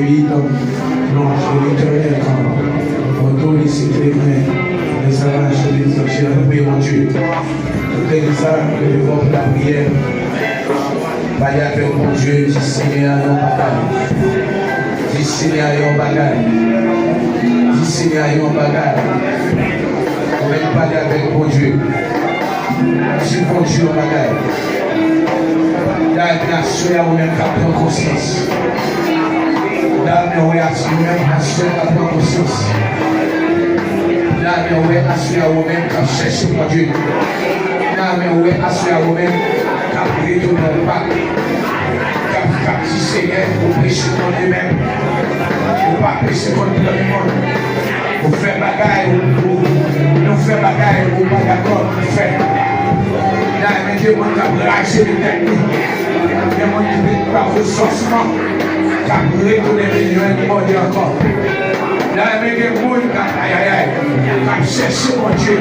accueillis comme l'ange de l'éternel, comme autorité vrai, les sauvages de l'Église, oui, mon Dieu. Tout est ça, que je vois la prière. Parlez avec mon Dieu, dis Seigneur, non bagaille. Dis Seigneur, non bagaille. Dis Seigneur, non bagaille. On va parler avec mon Dieu. Dis mon Dieu, non bagaille. La nation a même qu'à prendre conscience. La nation a prendre conscience. La nation a même qu'à chercher mon Dieu. La nation a même qu'à prier tout le monde. Qu'à dire Seigneur, pour prêcher contre lui-même. Pour pas prêcher contre le monde. Pour faire bagaille, nous faire bagaille, pour pas d'accord, pour faire. Là, il y a des gens qui ont ragé les techniques. Il y a des gens qui ont par ressourcement, qui ont retourné les millions de monde encore. Là, il y a des gens qui ont cherché mon Dieu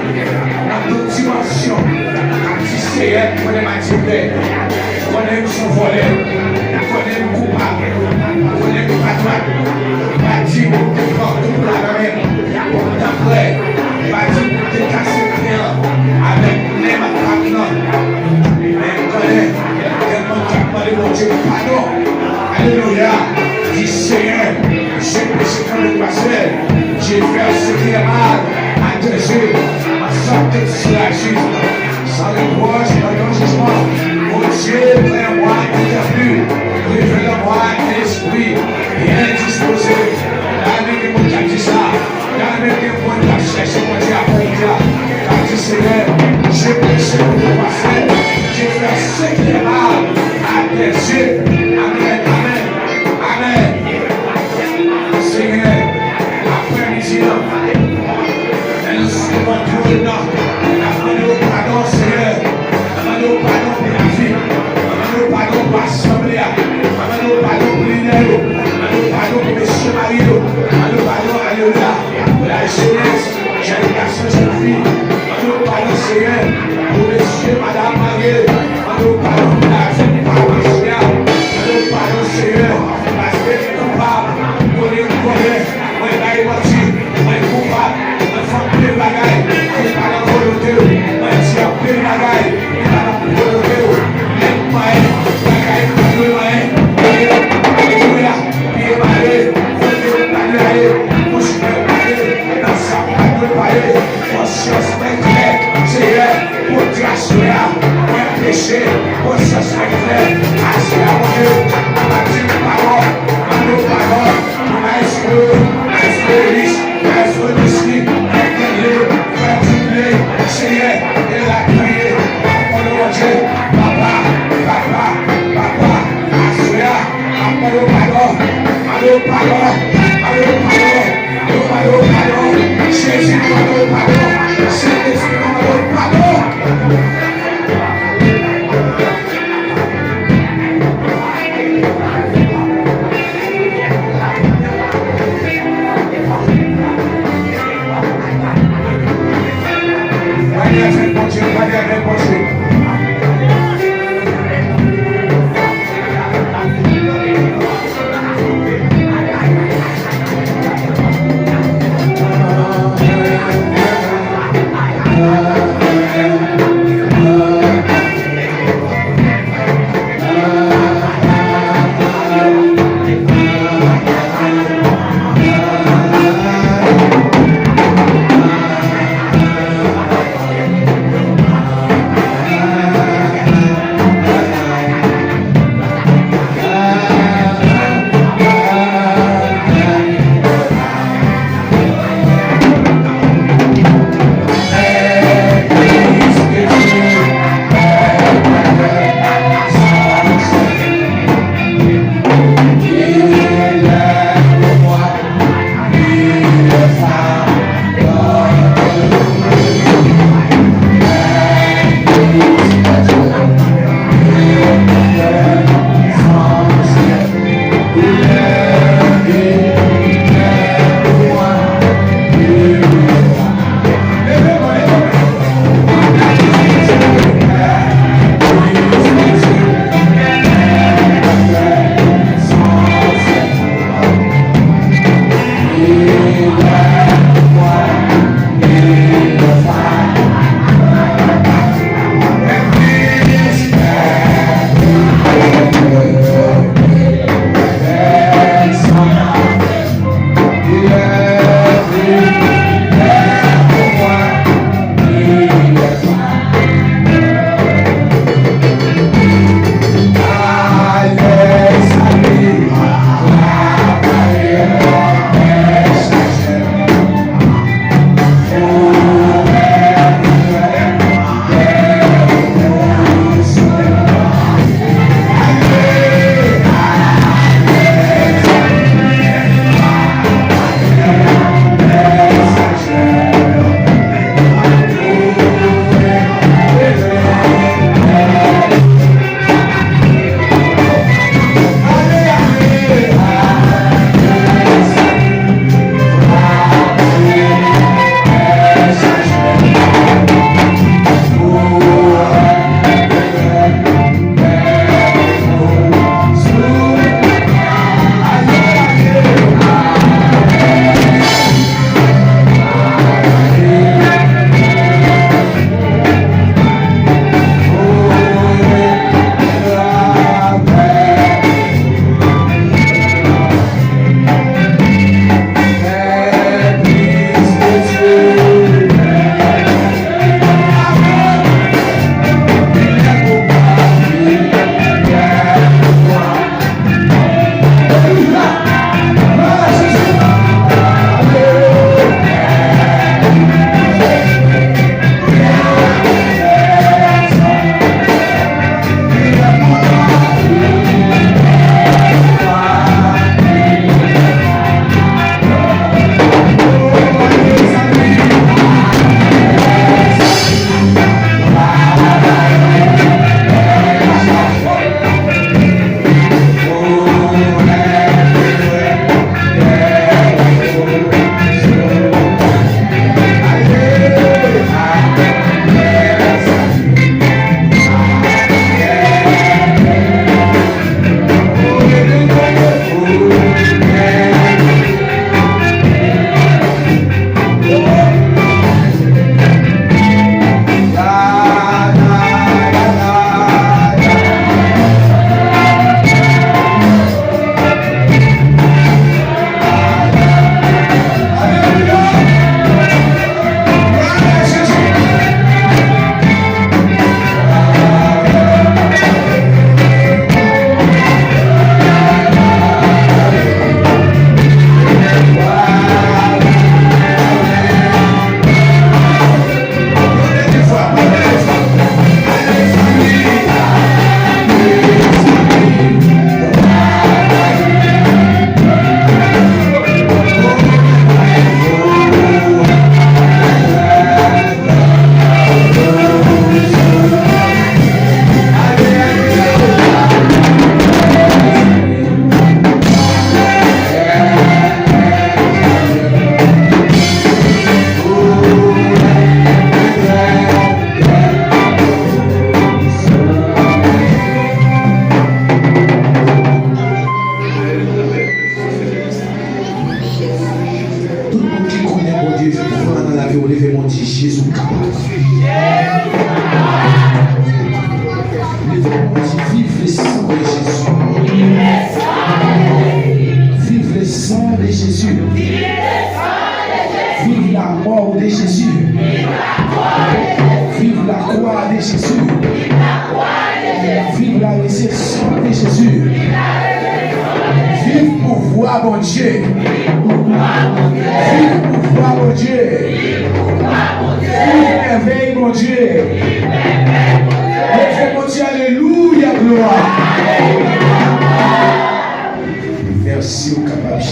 dans toute dimension. Qui dit Seigneur, qu'on est matinée, qu'on est son volet, qu'on est coupable, qu'on est patron, pas dit pour te porter pour la même, pour t'après, pas dit pour te casser le client avec les maintenant. Mais connaît, tellement tu as demandé mon Dieu pardon. Alléluia. Dis Seigneur, j'ai péché comme le passé, j'ai fait ce qui est mal à tes yeux, ma santé soulagée, sans le proche, dans le jugement. Mon Dieu, prends-moi intervenu, révèle-moi l'esprit, bien disposé. Dans le monde qui a dit ça, dans le monde qui a cherché mon Dieu après Dieu, car dit Seigneur, j'ai péché pour le passé, j'ai fait ce qui est mal à tes yeux. Amen, amen, amen. Seigneur, après-midi, elle nous souhaite tout le temps. Demandez pardon, Seigneur. Demandez pardon pour la vie. Demandez pardon pour l'assemblée. Demandez pardon pour l'idée. Demandez pardon pour M. Mario. Demandez pardon, alléluia, pour la jeunesse, jeune garçon, jeune fille. Demandez pardon, Seigneur, pour M. Madame Marie. Demandez pardon pour la jeune paroissiale. Demandez pardon, Seigneur, parce que tu es coupable. Pour les connaître, on est là, on est coupable. On fait plein de bagailles. On est pas dans le volonté. On tire plein de bagailles. On est pas dans le volonté. Même moyen, bagaille, pas de moyen. Alléluia. Pied malé, volonté malé, bouche malé, dans sa pas de malé. Conscience claire. Seigneur, pour grâce là, pour péché, conscience claire. Assez à mon Dieu. Bâtir parole, nos paroles, Seigneur, elle a crié, mon Dieu, papa, Assoya, pardon, Jésus, pardon, Saint-Esprit, pardon. Tout le monde qui connaît mon Dieu, je prends dans la vie, on lève mon Dieu, Jésus capable. Lève mon Dieu, vive le sang de Jésus. Vive le sang de Jésus. Vive la mort de Jésus. Vive la croix de Jésus. Vive la résurrection de Jésus. Vive pour voir mon Dieu. Vive pour voir mon Dieu. Vive merveille mon Dieu. Lève mon Dieu, alléluia, gloire. Merci au capable.